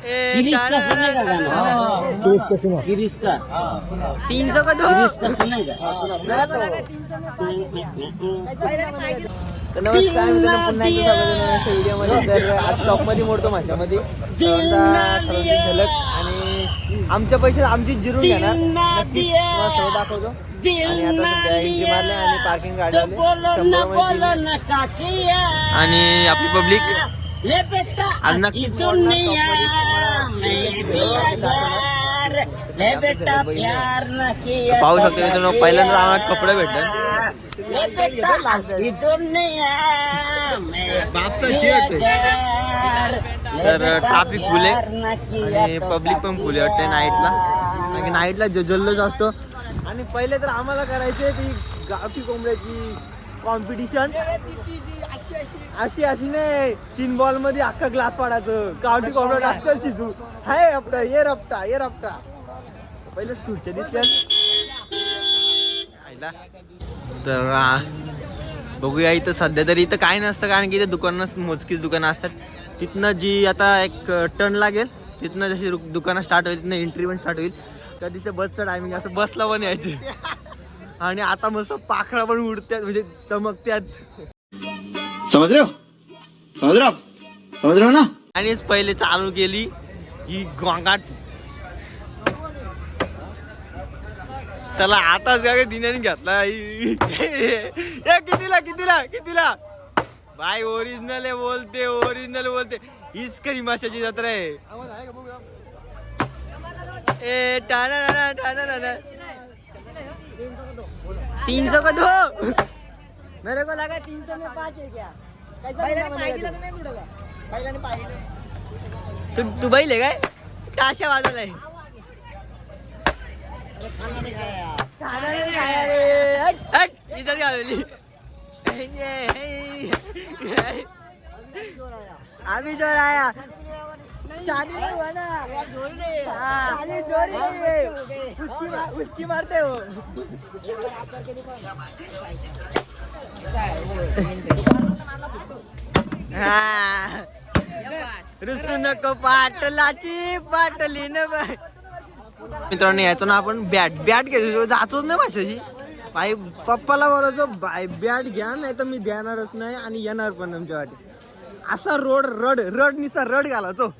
गिरीश का सुनने का गाना, गिरीश का 300 का दो। गिरीश का सुनने का। तर नमस्कार मित्रांनो, पुन्हा एकदा स्वागत आहे नव्या व्हिडिओमध्ये. तर आज टॉपमध्ये मोडतो माशामध्ये सर्वांची झलक आणि आमच्या पैसे आमची जिरून घेणार नक्कीच तुम्हाला सर्व दाखवतो. आणि आता सध्या एंट्री मारले आणि पार्किंग गाडी लावले 100 आणि आपली पब्लिक आज नक्कीच मोडणार टॉपमध्ये. पाहू शकतो मित्रांनो, पहिल्यांदा आम्हाला कपडे भेटले. तर ट्रॅफिक फुल आहे आणि पब्लिक पण फुल आहे वाटते नाईटला, कारण नाईटला जल्लोष असतो. आणि पहिले तर आम्हाला करायचे ती गावठी कोंबड्याची कॉम्पिटिशन. अशी नाही, 3 बॉल मध्ये अख्खा ग्लास पाडायचं. गावठी कोंबडा जास्त शिजू हाय रपटा ये रपटा ये रपटा. पहिले स्कूलच्या दिसल्या. तर बघूया. इथं सध्या तरी इथं काय नसतं, कारण की इथं दुकानं मोजकीच दुकानं असतात. तिथनं जी आता एक टर्न लागेल तिथनं जशी दुकानं स्टार्ट होईल, तिथनं एंट्री पण स्टार्ट होईल. कधीचं बसचं टायमिंग असं बसला पण यायचे. आणि आता मस्त पाखरा पण उडतात, म्हणजे चमकत्यात. समझ रहे हो ना. आणि पहिले चालू केली ही गोंगाट. चला आताच काय दिन्याने घेतला. कितीला भाई ओरिजिनल आहे, बोलते हीच खरी माशाची जत्रा आहे. ए टाना 300 का दो. मेरे को लगा 300 में 5 है क्या. तू बैल आहे काय टाशा वाजवला आहे. इधर घालवली आम्ही जोर आया. शादी नहीं हुआ ना, खाली जोरी है, उसकी मारते हो. रुसू नको पाटलाची पाटली न बाय. मित्रांनो यायचो ना आपण बॅट घ्यायचो, जातोच नाही माशाची. भाई पप्पाला बोलायचो बाय बॅट घ्या, नाही तर मी देणारच नाही आणि येणार पण तुमच्या वाटी. असा रड निसा रड घालायचो.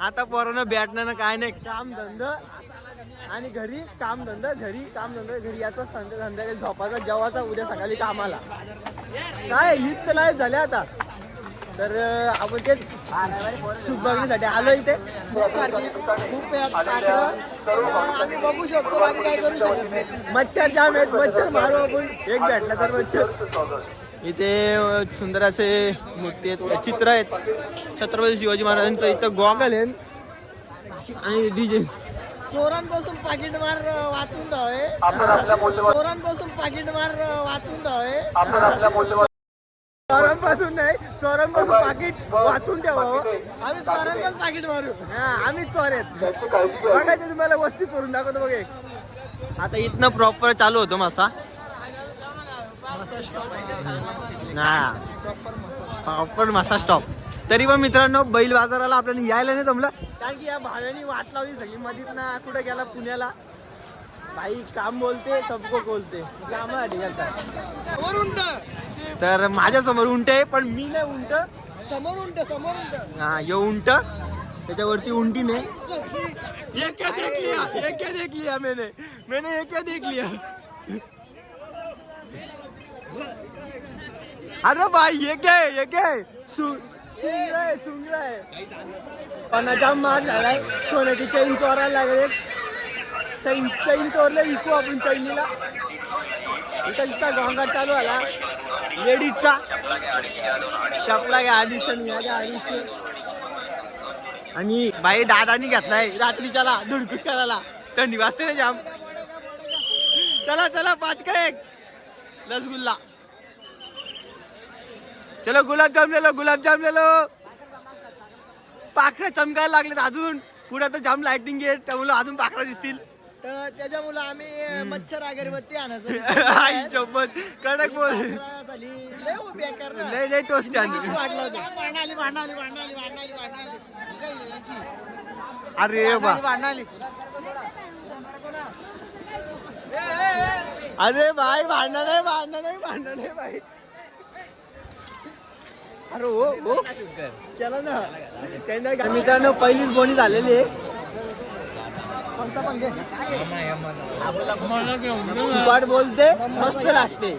आता पोरांना बॅट नाही ना काय नाही, काम धंदा आणि घरी काम धंदा घरी याचा संध्याकाळी झोपाचा जेवाचा, उद्या सकाळी कामाला. काय हीच तर लाईफ झाले आता. तर आपण तेच सुख बघण्यासाठी आलो इथे. खूप आम्ही बघू शकतो, बाकी काय करू शकतो. मच्छर जाम आहेत, मच्छर मारू आपण. एक भेटला तर मच्छर. इथे सुंदर असे मूर्ती आहेत, चित्र आहेत. छत्रपती शिवाजी महाराजांचं इथं गॉगल आहे आणि डीजे. चोरांपासून पाकिट मार वाचून धावे. चोरांपासून नाही, चोरांपासून पाकिट वाचून ठेवावं. आम्ही चोरांचाच पाकिट मारू. आम्ही चोर आहेत. बघायचं तुम्हाला वस्ती चोरून दाखवतो बघ. आता इथनं प्रॉपर चालू होतो मासा ना, प्रॉपर मासा स्टॉप. तरी पण मित्रांनो बैल बाजाराला आपल्याला यायला नाही जमलं, कारण की या भाड्याने वाट लावली सगळी मधीत ना. कुठे गेला पुण्याला. बाई काम बोलते सबको बोलते. तर माझ्या समोर उंट आहे, पण मी नाही उंट. समोर उंट हा यो उंट, त्याच्यावरती उंटी नाही. ये क्या देख लिया मैंने ये क्या देख लिया. अरे भाई ये क्या है सुंगरा है. पण जाम माग झालाय. सोन्याची चैन चोरायला लागले. चैन चोरले विकू आपण चैनीला. इथं गोंगाट चालू झाला लेडीजचा. चपला घ्या आदिशन आणि बाई दादानी घेतलाय रात्रीच्याला धुडकूस करायला. थंडी वाजते ना जाम. चला 5 का 1 रसगुल्ला. चलो गुलाबजाम ले लो. पाखरं चमकायला लागलेत अजून. पुढे तर जाम लाइटिंग आहे, त्यामुळे अजून पाखरं दिसतील. तर त्याच्यामुळे आम्ही मच्छर अगरबत्ती आणायचं आई शपथ कडक बोल बेकार ना. लय लय टोस्ट आणली अरे बा अरे भाई भांडण नाही भाई अरे हो केला ना काही नाही मित्रांनो पहिलीच बोनी झालेली आहे तुपाट बोलते मस्त लागते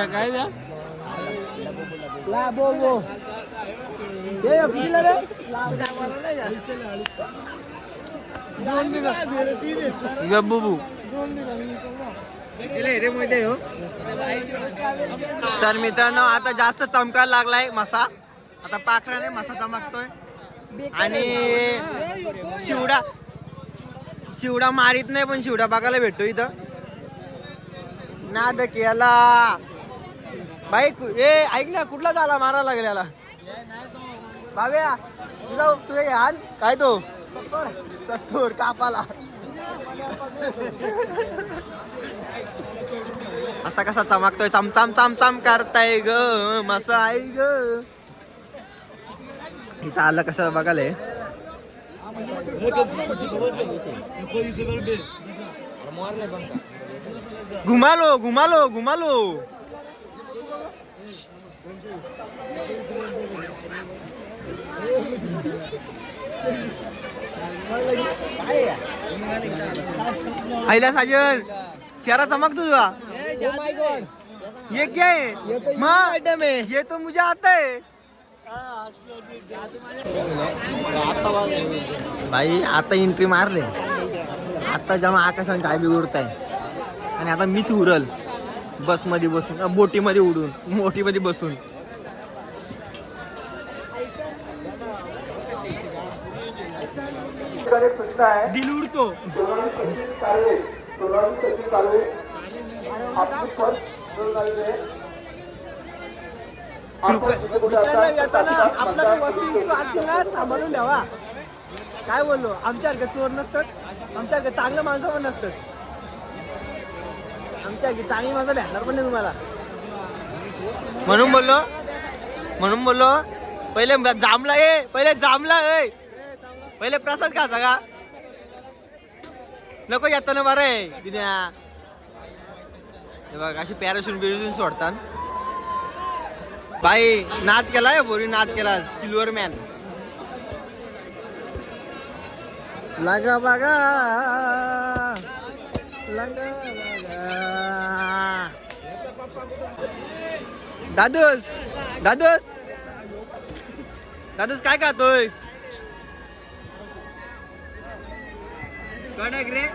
काय द्या तर मित्रांनो आता जास्त चमकायला लागलाय मसा आता पाखराने मसा चमकतोय आणि शिवडा मारित नाही पण शिवडा बघायला भेटतो इथं नाद केला बाई ए ऐक ना कुठला झाला मारायला लागल्याला बाब्या तुझ्या यान काय तो 70 कापाला असा कसा चमकतोय चमचम चमचम करताय ग मसा आहे ग इथं आलं कसं बघायला घुमालो आईला साजन चेहरा चमक तुझा ये क्या है मैडम है ये तो मुझे आता है भाई आता एंट्री मारले आता जेव्हा आकाशाने काय बिघडताय आणि आता मीच उरल बस मध्ये बसून बोटीमध्ये उडून मोठीमध्ये बसून दिल उडतो सांभाळून द्यावा काय बोललो आमच्यासारखं चोर नसतात आमच्यासारखं चांगलं माणसं पण नसतात आमच्यासारखी चांगली माणसं भेटणार पण नाही तुम्हाला म्हणून बोललो पहिले जांभला पहिले प्रसाद खायचा का नको येताना बरं आहे दिन्या हे बघ अशी पॅराशूट बिराशूट सोडतात बाई नाद केलाय बोरी नाद केला सिल्वर मॅन लगा बघा लगा दादूस काय खातोय कडक रे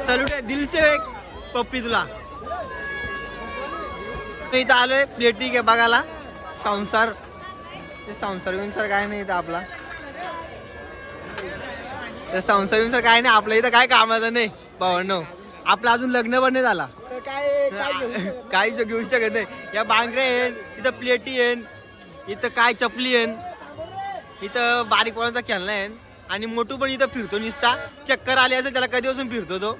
सल्यूट आहे दिल से एक पप्पी तुला इथं आलोय प्लेटी घे बघायला संसार विंसार काय नाही इथं आपला संसार काय नाही आपलं इथं काय कामाचं नाही भावांनो आपलं अजून लग्न पण नाही झाला काहीच घेऊ शकत नाही या बांगड्या येईन इथं प्लेटी येईन इथं काय चपली येईन इथं बारीक पोरांचा खेळणं आहे आणि मोठू पण इथं फिरतो निसता चक्कर आली असं त्याला कधीपासून फिरतो तो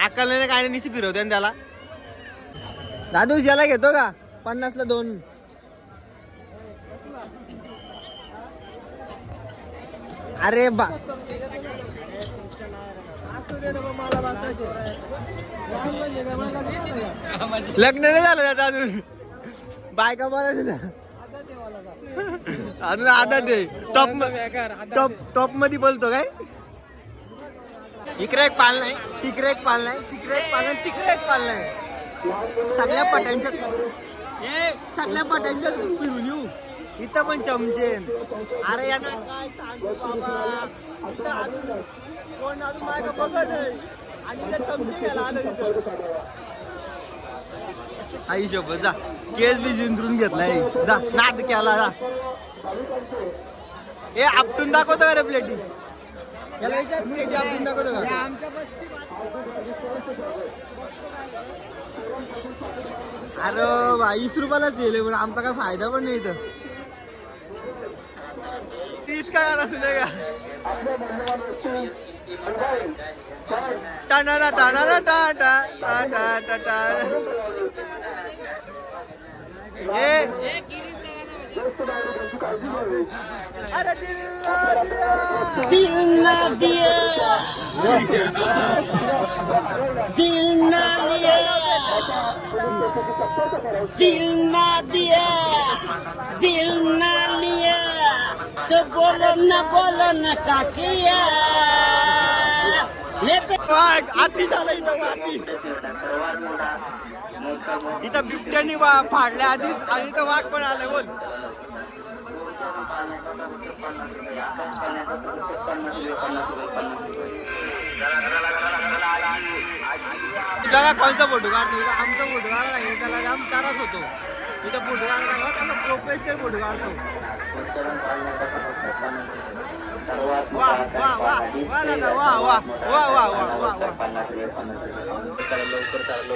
अक्कलने काय नाही निसी फिरवतो आणि त्याला दादू याला घेतो का 50 ला 2 अरे बा लग्न नाही झालं त्याचं अजून बायका बोला अजून आता ते टॉप मध्ये बोलतो काय इकडे एक पाल नाही तिकडे एक पाल नाही तिकडे एक पाल नाही तिकडे एक पाल नाही सगळ्या पटांच्या फिरून येऊ इथं पण चमचे अरे यांना काय सांगू बाबा इथं अजून कोण अजून माझ्या बघत आहे आणि ते चमचे घ्यायला आलं इथं आई शोभत जा केस बी जिंजरून घेतलाय जा नाद केला जा ए आपटून दाखवतो का रे प्लेटी त्याला विचार प्लेटी आपटून दाखवतो का अरे 20 रुपयालाच येईल पण आमचा काय फायदा पण नाही इथं इसका गाना सुनेगा टाना टाना टाटा टाटा टाटा ये अरे दिल ना दिया दिल ना दिया दिल ना दिया दिल ना लिया तो बोलो ना का किया आतिश आला इथं आतिश इथं बिबट्यानी फाडल्या आधीच आणि इथं वाघ पण आलं बोल बघा कोणता फोटो काढतो आमचा फोटो काढला नाही त्याला जाम त्रास होतो इथं फोटो काढला त्याला प्रोफेशनल फोटो काढतो वा वा वा वा दादा वा वा वा वा वा वा वा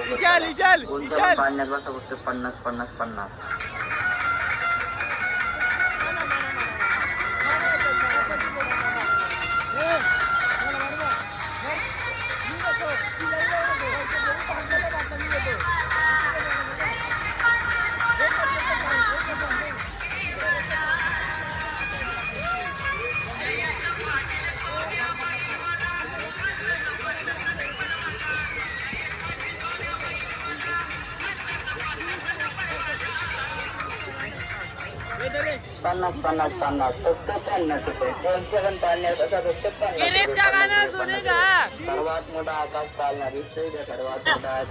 विशाल विशाल विशाल 50-50 50-50 फक्त 50 रुपये कोणत्या पण पाळण्यात असा फक्त 50 सर्वात मोठा आकाश पाळणा दिसतोय का सर्वात मोठा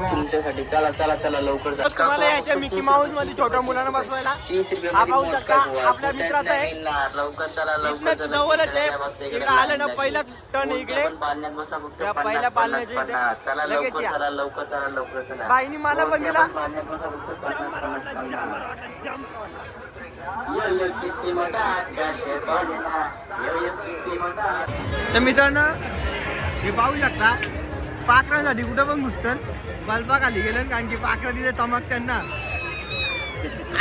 तुमच्यासाठी चला चला चला लवकर तुम्हाला याच्या मिकी माऊस मध्ये छोट्या मुलांना बसवायला 30 रुपये हा पाहू शकता आपल्या मित्राचा आहे लवकर चला लवकर जवळच आहे इकडे आलं ना पहिलाच टर्न इकडे पाळण्यात बसा फक्त पहिल्या पाळण्याची चला लवकर चला लवकर चला लवकर चला बाईनी मला पण दिला पाळण्यात बसा फक्त 50 किती मोठा आकाश तर मित्रांनो हे पाहू शकता पाखरांसाठी कुठं पण घुसतं बल्बा खाली गेलं कारण की पाखरा तिथे चमकतात ना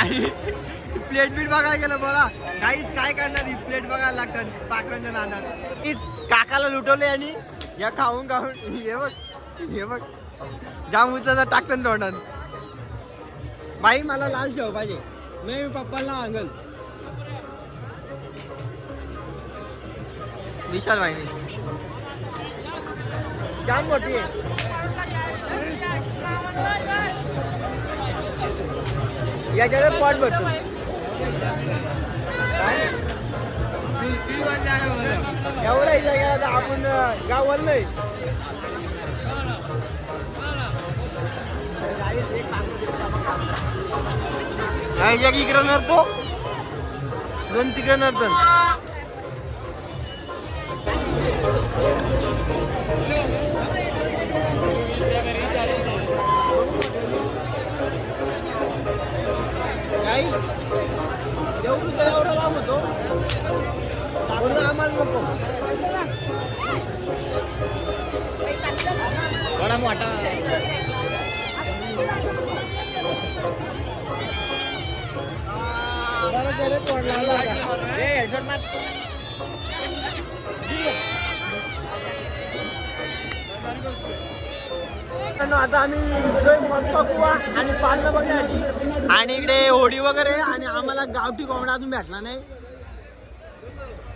आणि प्लेट बीट बघायला गेलं बघा काहीच काय करणार ही प्लेट बघायला लागतात पाखरांच्या नादात तीच काकाला लुटवले आणि या खाऊन खाऊन हे बघ जाम उचलता टाकतात तोंडात बाई मला लाल शेव पाहिजे मी पप्पाला सांगल विशाल भाईने जाम मोठी आहे याच्यावर पॉट भरतो एवढा जागा आपण गावाला नाही इकडे नरतो 2 तिकडे नरतो एवढा लांब होतो आम्हाला नको बडा मोठा आता आम्ही मत्ता कुवा आणि पालणं बघण्यासाठी आणि इकडे होडी वगैरे आणि आम्हाला गावठी कोंबडा अजून भेटला नाही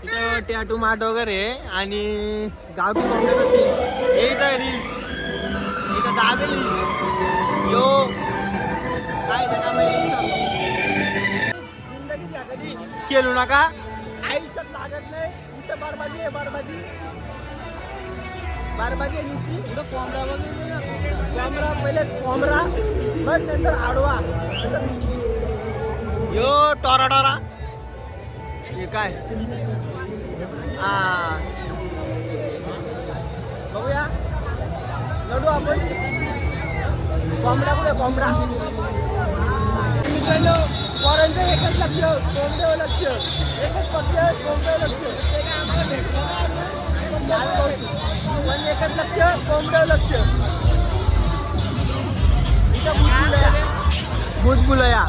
इथं टॅटू माट वगैरे आणि गावठी कोंबड्याचा सीन हे इथं रील्स इथं दाबेली यो काय त्याला माहिती जिंदगी कधी खेळू नका आयुष्यात लागत नाही इथं बरबादी आहे बरबादी बरबादी आहे नुसती कोंबडा वगैरे कोंबडा पहिले कोंबडा मग नंतर आडवा यो टोरा टोरा हे काय हा बघूया लढू आपण कोंबडा कुठे कोंबडा मित्रांनो पोरांचं एकच लक्ष कोंबड्यावर लक्ष एकच पक्ष कोंबड्यावर लक्ष पण एकच लक्ष कोंबड्यावर लक्ष भूतबुलया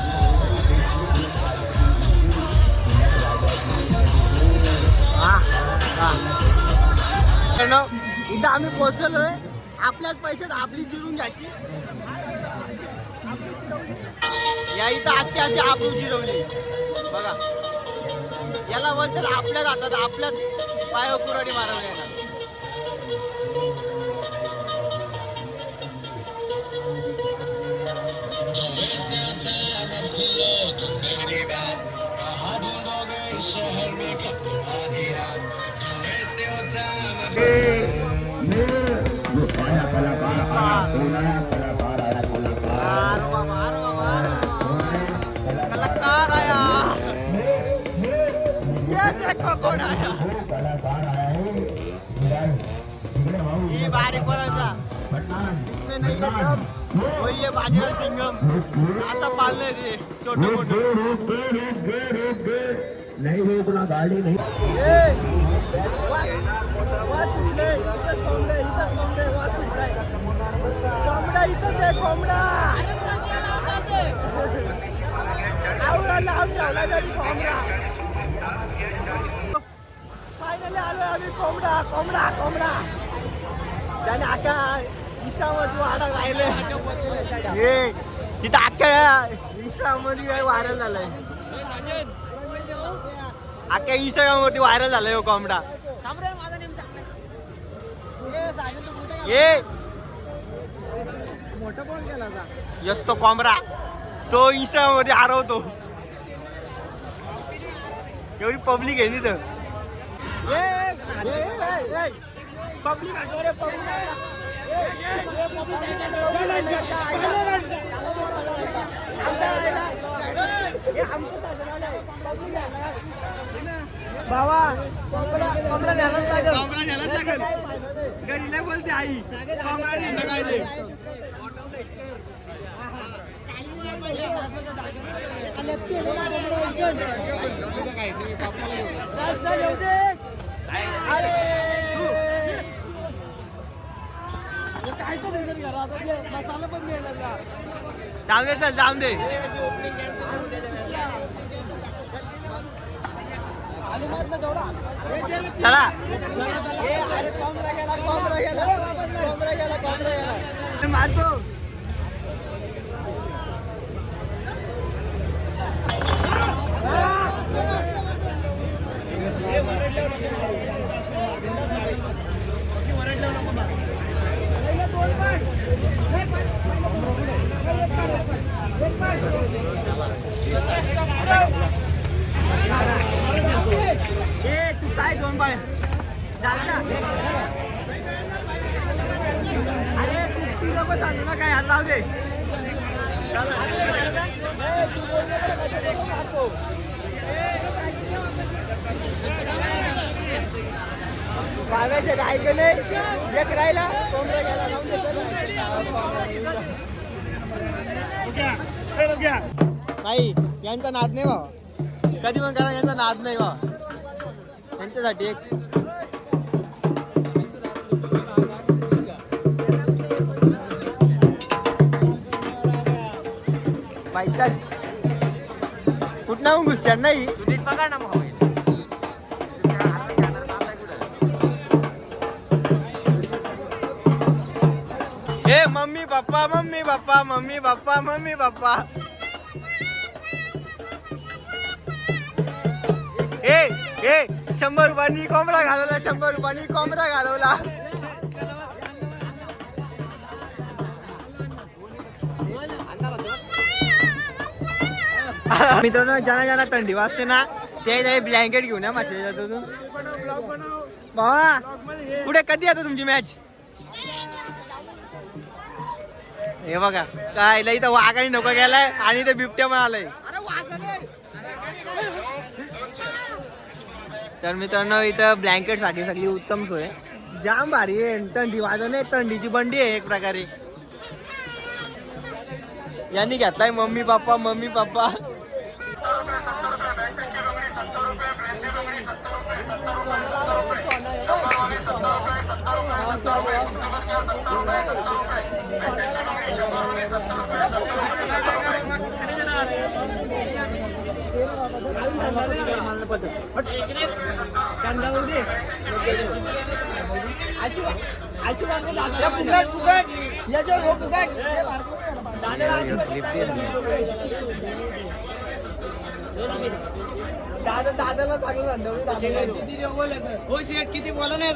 इथं आम्ही पोहोचलेलो आहे आपल्याच पैशात आपली जिरून घ्यायची या इथं असते अशी आपण जिरवली बघा याला बोलतात आपल्याच हातात आपल्याच पायावर कुऱ्हाडी मारवली येणार कौन आया ये बारीक बोलायचा इसमें नहीं मतलब वही ये बाजीराव सिंघम आता पालने दे छोटे मोठे नहीं रोकना गाड़ी नहीं कोंबडा इथंच आहे कोंबडा आवडा लावून ठेवला तरी कोंबडा फायनली आलोय आम्ही कोंबडा कोंबडा कोंबडा त्याने अख्या इंस्टामध्ये वाढत राहिले हे तिथं अख्ख्या इंस्टामध्ये काही व्हायरल झालंय अख्ख्या इंस्टाग्रामवरती व्हायरल झालाय हो कोंबडा ये मोठा बॉल केला यस तो कोंबडा तो इंस्टाग्रामवरती हरवतो एवढी पब्लिक आहे तिथं पब्लिक बाबा कोंबडा न्यायलाच लागेल घरीला बोलते आई कोंबडा नेलं काय ते काय तो देतात घरात मसाला पण देणार का जाऊन दे चल जाऊन दे चला मारतो तू काय दोन बाय अरे तू नको सांगू ना काय हात लाव दे बागायचं काय का नाही एक राहिला कोंबडा गेला नाही यांचा नाद नाही भावा कधी पण करा यांचा नाद नाही भावा त्यांच्यासाठी एक बाईचा कुठं घुसत्या नाही पकड ना भाऊ ए mummy papa mummy papa mummy papa mummy papa ए ए 100 रुपयांनी कोंबडा घालवला 100 रुपयांनी कोंबडा घालवला मित्रांनो ज्यांना ज्यांना थंडी वाजते ना ते ब्लँकेट घेऊन या माशाच्या तिथून भावा पुढे कधी येतो तुमची मॅच हे बघा काय इथं वाघाने नको गेलाय आणि ते बिबट्या पण आलाय तर मित्रांनो इथं ब्लँकेट साठी सगळी उत्तम सोय जाम भारी आहे थंडी वाजत नाही थंडीची बंडी आहे एक प्रकारे यांनी घेतलाय मम्मी पप्पा. दादाला चांगलं हो शेट किती बोला नाही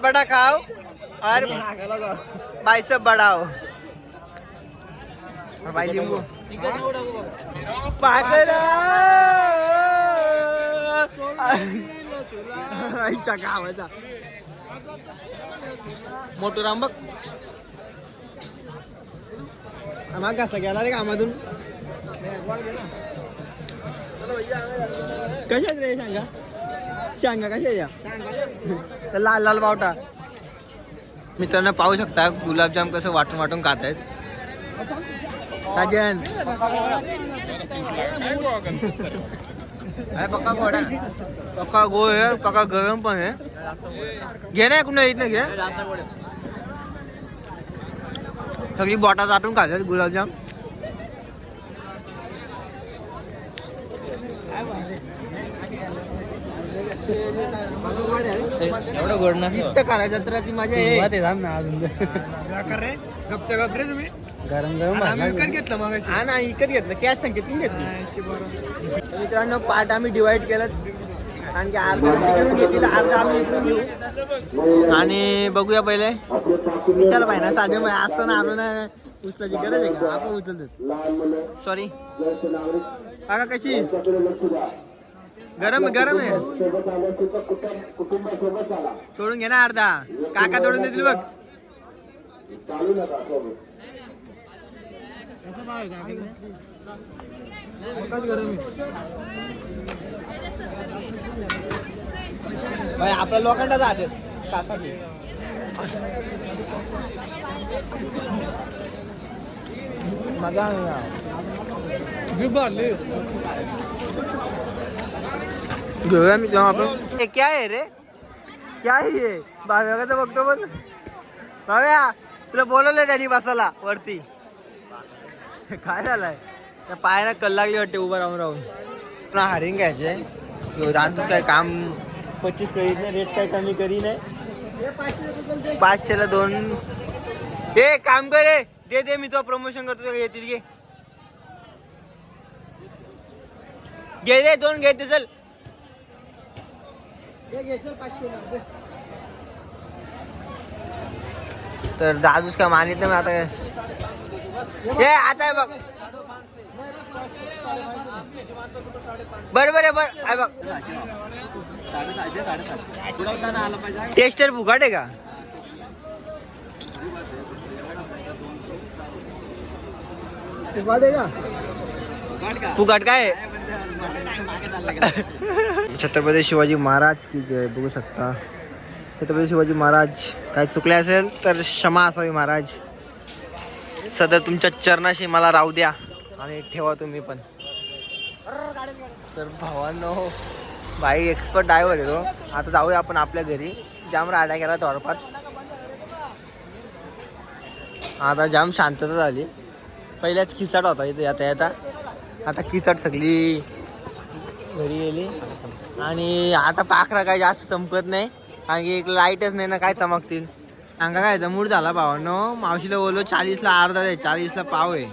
बड़ा खाओ और भाई सब बढ़ाओ भाई लिंबू आईच्या गावाचा मोठं राम बघ आम्हाला कसा गेला रे कामातून कशात रे शांगा कशा तर लाल लाल बावटा मित्रांनो पाहू शकता गुलाबजाम कसं वाटून वाटून खात आहेत साजन पक्का गो आहे पक्का गरम पण आहे घे ना कुणा येत ना घे सगळी बोटा चाटून खातात गुलाबजाम एवढं गोड ना करा जत्राची मजा आहे तुम्ही गरम विकत घेतलं मग हा ना विकत घेतलं कॅश संकेत घेतलं मित्रांनो पार्ट आम्ही डिवाइड केलं कारण की अर्धा तिकडून घेतील अर्धा आम्ही इकडून घेऊ आणि बघूया पहिले विशाल भाई ना साधे असताना आपल्याला उचलायची गरज आहे का आपण उचलतो सॉरी काका कशी गरम गरम आहे तोडून घे ना अर्धा काका तोडून देतील बघ भाई आपल्या लोखंडाच आहे कासाठी मजा घेऊया मी जेव्हा आपण क्या आहे रे क्या आहे हे भाव्या का तर बघतो पण भाव्या तुला बोलवलंय त्यांनी बसायला वरती काय झालंय त्या पायाला कल लागली वाटते उभं राहून राहून हारिंग घ्यायचे दांतूच काय काम 25 करीत नाही रेट काय कमी करी नाही 500ला 2 हे काम करे दे मी तो प्रमोशन करतो येतील घे दे 2 घेते चल तर दादूच का मानित नाही आता हे आता बघ बरोबर आहे बरं बघ टेस्टर फुकट आहे का फुकट काय छत्रपती शिवाजी महाराज की जय बघू शकता छत्रपती शिवाजी महाराज काय चुकले असेल तर क्षमा असावी महाराज सदर तुमच्या चरणाशी मला राहू द्या आणि ठेवा तुम्ही पण तर भावांनो भाई एक्सपर्ट ड्रायव्हर आहे तो आता जाऊया आपण आपल्या घरी जाम राड्या केला थोडपात आता जाम शांतता झाली पहिल्याच खिचाट होता इथे येता आता खिचाट सगळी घरी गेली आणि आता पाखरा काय जास्त चमकत नाही कारण की एक लाईटच नाही ना काय चमकतील अंगा काय मूड झाला भावांनो मावशीला बोललो 40ला अर्धा आहे 40ला पाव आहे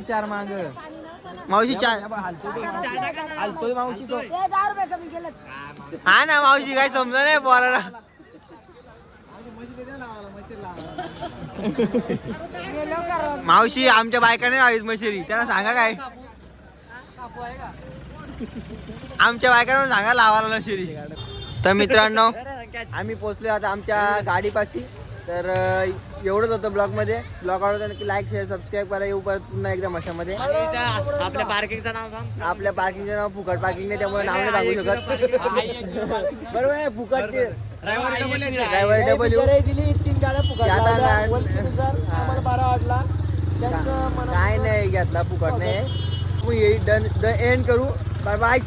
चार माग मावशी हा ना मावशी काय समजा नाही पोराला मावशी आमच्या बायकाने आलीत मशेरी त्यांना सांगा काय आमच्या बायकांना सांगा लावायला मशेरी तर मित्रांनो आम्ही पोचलो आता आमच्या गाडीपाशी तर एवढंच होतं ब्लॉगमध्ये. ब्लॉग आवडतं की लाईक शेअर सबस्क्राईब करा. येऊ परत पुन्हा एकदा मशामध्ये. आपल्या पार्किंगचं नाव सांग. आपल्या पार्किंगचं नाव फुकट पार्किंग नाही, त्यामुळे नाव नाही सांगू शकत. बरोबर आहे, फुकट ड्रायव्हर डब्ल्यू दिली 3 गाड्या फुकट आम्हाला 12 वाटला. काय नाही घेतला फुकट नाही. डन द एंड करू. Bye bye.